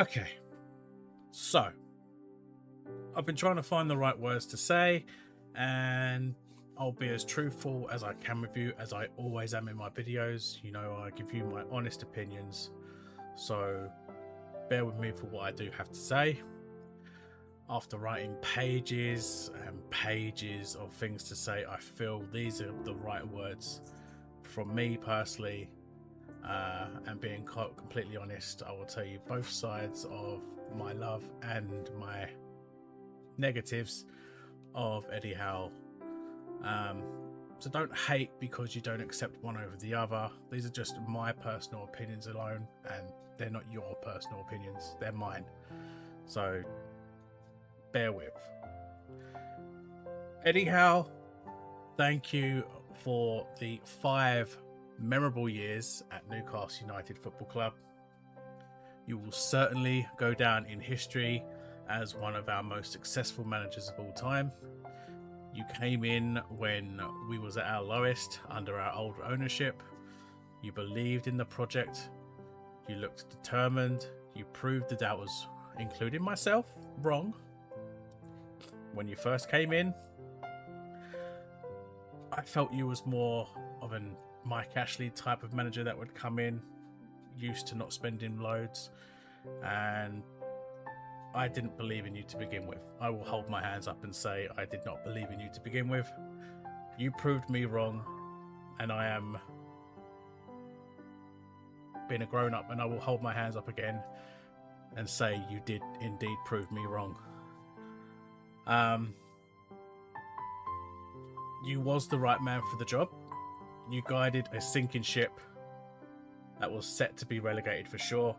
Okay, so I've been trying to find the right words to say, and I'll be as truthful as I can with you, as I always am in my videos. You know, I give you my honest opinions, so bear with me for what I do have to say. After writing pages and pages of things to say, I feel these are the right words from me personally. And being completely honest, I will tell you both sides of my love and my negatives of Eddie Howe. So don't hate because you don't accept one over the other. These are just my personal opinions alone, and they're not your personal opinions, they're mine. So bear with. Eddie Howe, thank you for the 5 memorable years at Newcastle United Football Club. You will certainly go down in history as one of our most successful managers of all time. You came in when we was at our lowest under our old ownership. You believed in the project. You looked determined. You proved the doubters, including myself, wrong. When you first came in, I felt you was more of an Mike Ashley type of manager that would come in, used to not spending loads, and I didn't believe in you to begin with. I will hold my hands up and say I did not believe in you to begin with. You proved me wrong, and I am being a grown-up, and I will hold my hands up again and say you did indeed prove me wrong. You was the right man for the job. You guided a sinking ship that was set to be relegated for sure,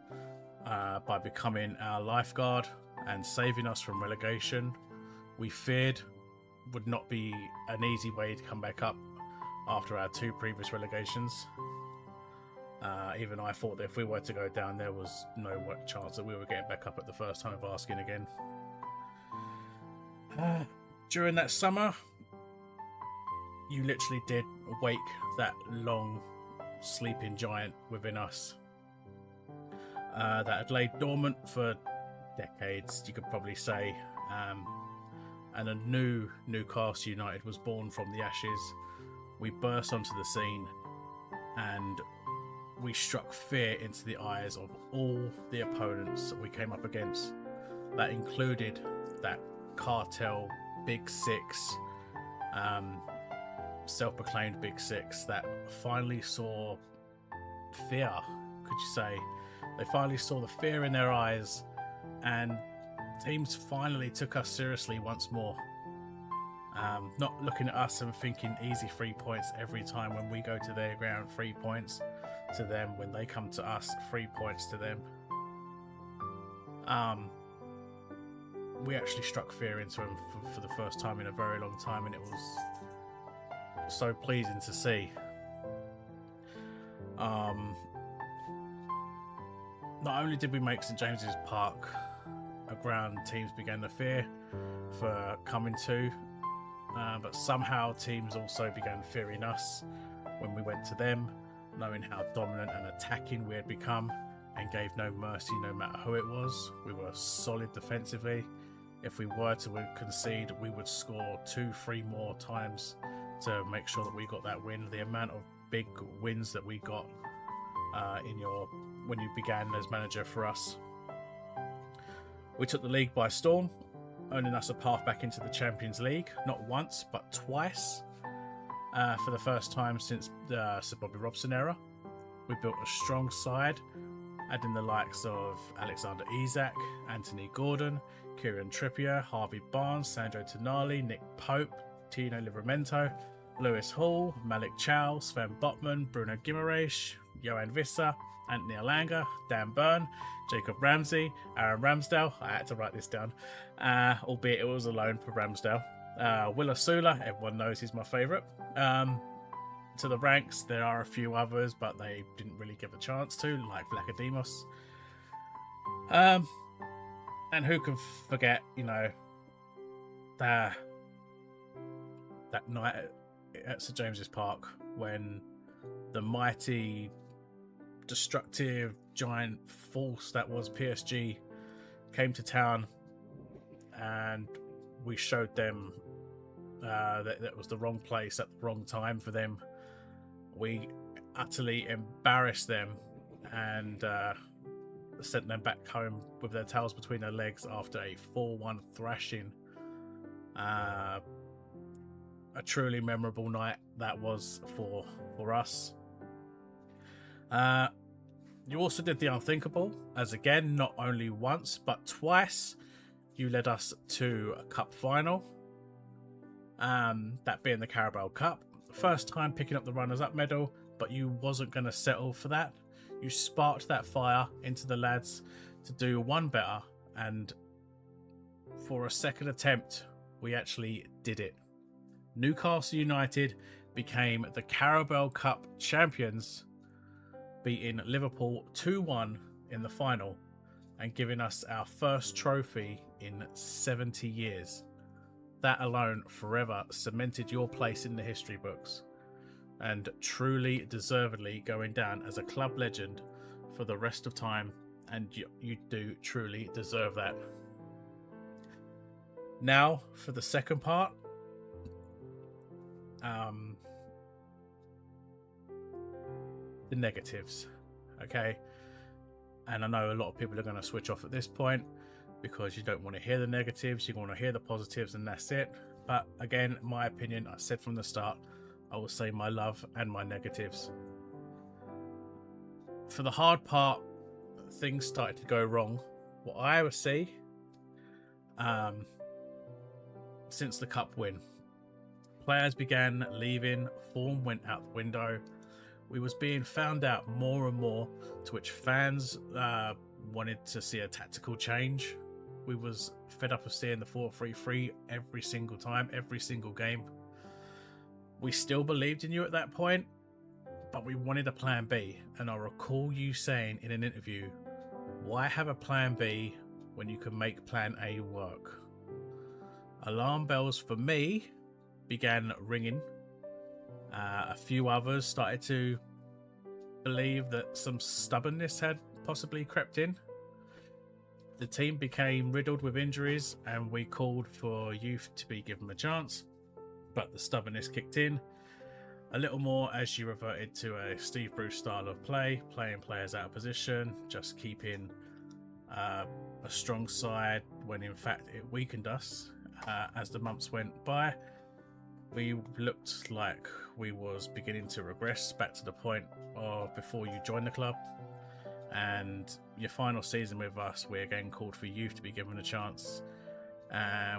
by becoming our lifeguard and saving us from relegation. We feared would not be an easy way to come back up after our 2 previous relegations. Even I thought that if we were to go down, there was no chance that we were getting back up at the first time of asking again. During that summer, you literally did wake that long sleeping giant within us that had laid dormant for decades, you could probably say, and a new Newcastle United was born from the ashes. We burst onto the scene and we struck fear into the eyes of all the opponents that we came up against. That included that cartel Big Six, self-proclaimed Big Six, that finally saw fear, could you say. They finally saw the fear in their eyes, and teams finally took us seriously once more. Not looking at us and thinking easy 3 points every time when we go to their ground, 3 points to them when they come to us, 3 points to them. We actually struck fear into them for the first time in a very long time, and it was so pleasing to see. Not only did we make St James's Park a ground teams began to fear for coming to, but somehow teams also began fearing us when we went to them, knowing how dominant and attacking we had become, and gave no mercy no matter who it was. We were solid defensively. If we were to concede, we would score 2-3 more times to make sure that we got that win. The amount of big wins that we got when you began as manager for us. We took the league by storm, earning us a path back into the Champions League, not once but twice, for the first time since the Sir Bobby Robson era. We built a strong side, adding the likes of Alexander Isak, Anthony Gordon, Kieran Trippier, Harvey Barnes, Sandro Tonali, Nick Pope, Tino Livramento, Lewis Hall, Malik Chow, Sven Botman, Bruno Guimaraes, Johan Visser, Anthony Alanga, Dan Byrne, Jacob Ramsey, Aaron Ramsdale. I had to write this down, albeit it was alone for Ramsdale. Willa Sula, everyone knows he's my favourite. To the ranks, there are a few others, but they didn't really get the chance to, like Vlachodimos. And who can forget, that night at St James's Park when the mighty, destructive, giant force that was PSG came to town and we showed them that was the wrong place at the wrong time for them. We utterly embarrassed them and sent them back home with their tails between their legs after a 4-1 thrashing. A truly memorable night that was for us. You also did the unthinkable, as again, not only once but twice, you led us to a cup final. That being the Carabao Cup. First time picking up the runners-up medal, but you wasn't going to settle for that. You sparked that fire into the lads to do one better, and for a second attempt, we actually did it. Newcastle United became the Carabao Cup champions, beating Liverpool 2-1 in the final and giving us our first trophy in 70 years. That alone forever cemented your place in the history books and truly deservedly going down as a club legend for the rest of time, and you do truly deserve that. Now for the second part. The negatives, okay? And I know a lot of people are going to switch off at this point because you don't want to hear the negatives, you want to hear the positives, and that's it. But again, my opinion, I said from the start, I will say my love and my negatives. For the hard part, things started to go wrong. What I would see, since the cup win, players began leaving, form went out the window. We was being found out more and more, to which fans wanted to see a tactical change. We was fed up of seeing the 4-3-3 every single time, every single game. We still believed in you at that point, but we wanted a plan B. And I recall you saying in an interview, why have a plan B when you can make plan A work? Alarm bells for me began ringing. A few others started to believe that some stubbornness had possibly crept in. The team became riddled with injuries and we called for youth to be given a chance, but the stubbornness kicked in a little more as you reverted to a Steve Bruce style of play, playing players out of position, just keeping a strong side when in fact it weakened us. As the months went by, we looked like we was beginning to regress back to the point of before you joined the club. And your final season with us, we again called for youth to be given a chance.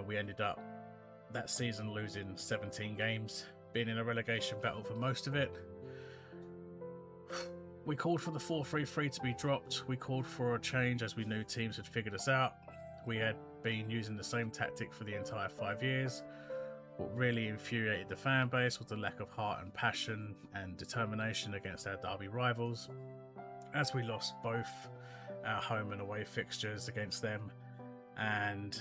We ended up that season losing 17 games, being in a relegation battle for most of it. We called for the 4-3-3 to be dropped. We called for a change as we knew teams had figured us out. We had been using the same tactic for the entire 5 years. What really infuriated the fan base was the lack of heart and passion and determination against our derby rivals, as we lost both our home and away fixtures against them, and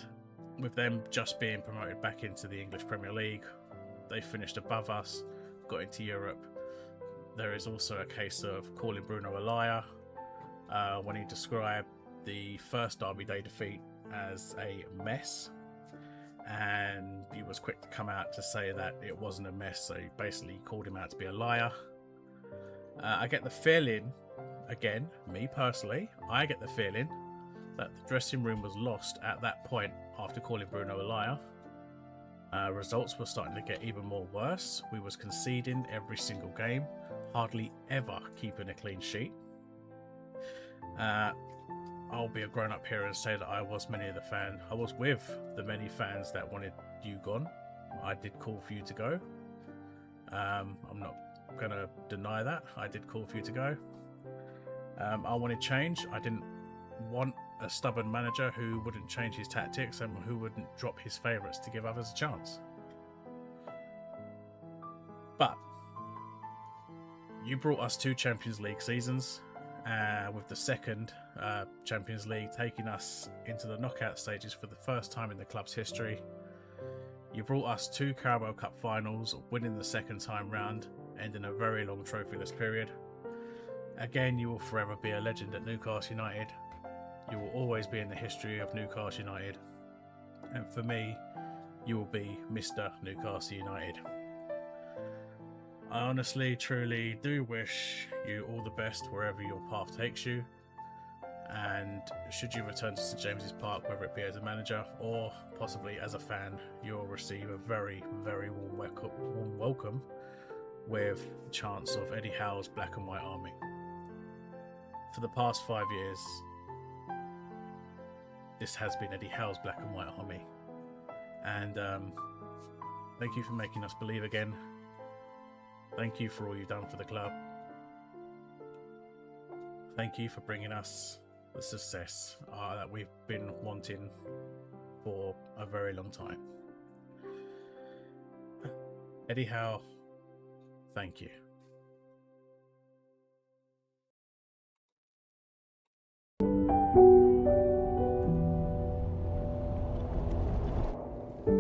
with them just being promoted back into the English Premier League, they finished above us, got into Europe. There is also a case of calling Bruno a liar when he described the first Derby Day defeat as a mess, and he was quick to come out to say that it wasn't a mess, so he basically called him out to be a liar. I get the feeling, again, me personally, I get the feeling that the dressing room was lost at that point after calling Bruno a liar. Results were starting to get even more worse. We was conceding every single game, hardly ever keeping a clean sheet. I'll be a grown-up here and say that I was with the many fans that wanted you gone. I did call for you to go. I'm not going to deny that. I did call for you to go. I wanted change. I didn't want a stubborn manager who wouldn't change his tactics and who wouldn't drop his favourites to give others a chance. But you brought us 2 Champions League seasons, with the second Champions League taking us into the knockout stages for the first time in the club's history. You brought us 2 Carabao Cup finals, winning the second time round, ending a very long trophyless period. Again, you will forever be a legend at Newcastle United. You will always be in the history of Newcastle United, and for me, you will be Mr. Newcastle United. I honestly, truly do wish you all the best wherever your path takes you, and should you return to St James's Park, whether it be as a manager or possibly as a fan, you'll receive a very, very warm welcome with chants of Eddie Howe's Black and White Army. For the past 5 years, this has been Eddie Howe's Black and White Army, and thank you for making us believe again. Thank you for all you've done for the club. Thank you for bringing us the success that we've been wanting for a very long time. Eddie Howe, thank you.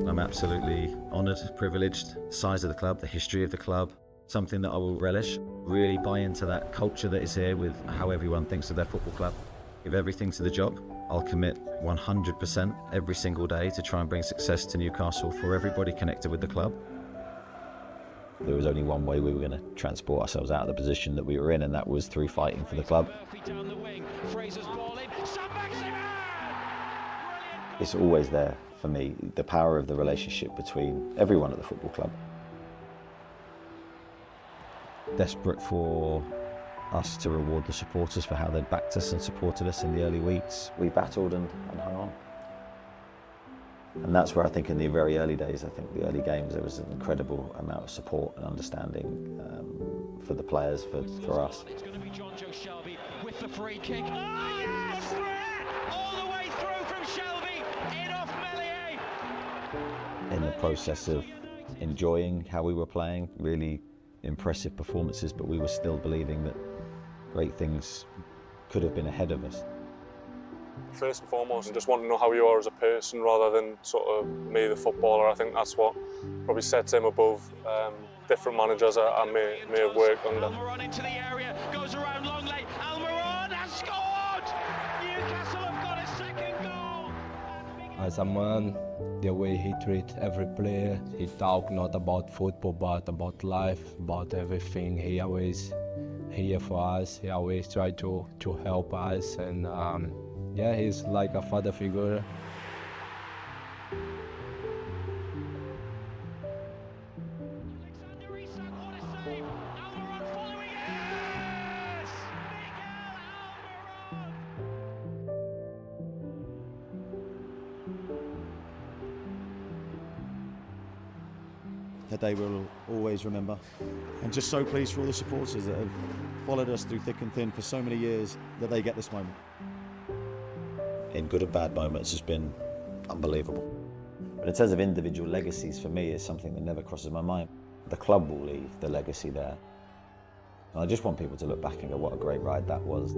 I'm absolutely honoured, privileged. The size of the club, the history of the club, something that I will relish. Really buy into that culture that is here with how everyone thinks of their football club. Give everything to the job. I'll commit 100% every single day to try and bring success to Newcastle for everybody connected with the club. There was only one way we were going to transport ourselves out of the position that we were in, and that was through fighting for the club. It's always there for me, the power of the relationship between everyone at the football club. Desperate for us to reward the supporters for how they'd backed us and supported us in the early weeks. We battled and hung on. And that's where I think in the very early days, I think the early games, there was an incredible amount of support and understanding for the players, for us. It's going to be John Joe Shelby with the free kick. Oh, yes! All the way through from Shelby, in off Melier. In the process of enjoying how we were playing, really impressive performances, but we were still believing that great things could have been ahead of us. First and foremost, I just want to know how you are as a person rather than sort of me, the footballer. I think that's what probably sets him above different managers I may have worked under. Almiron into the area, goes around Longley. Almiron has scored! Newcastle have got a second goal! As a man, the way he treats every player, he talks not about football but about life, about everything. He always here for us, he always try to help us, and yeah, he's like a father figure. Alexander Isak, what a save! Almiron following it! Yes! Miguel Almiron! A day we'll always remember, and just so pleased for all the supporters that have followed us through thick and thin for so many years that they get this moment. In good and bad moments has been unbelievable. But in terms of individual legacies, for me, it's something that never crosses my mind. The club will leave the legacy there. And I just want people to look back and go, what a great ride that was.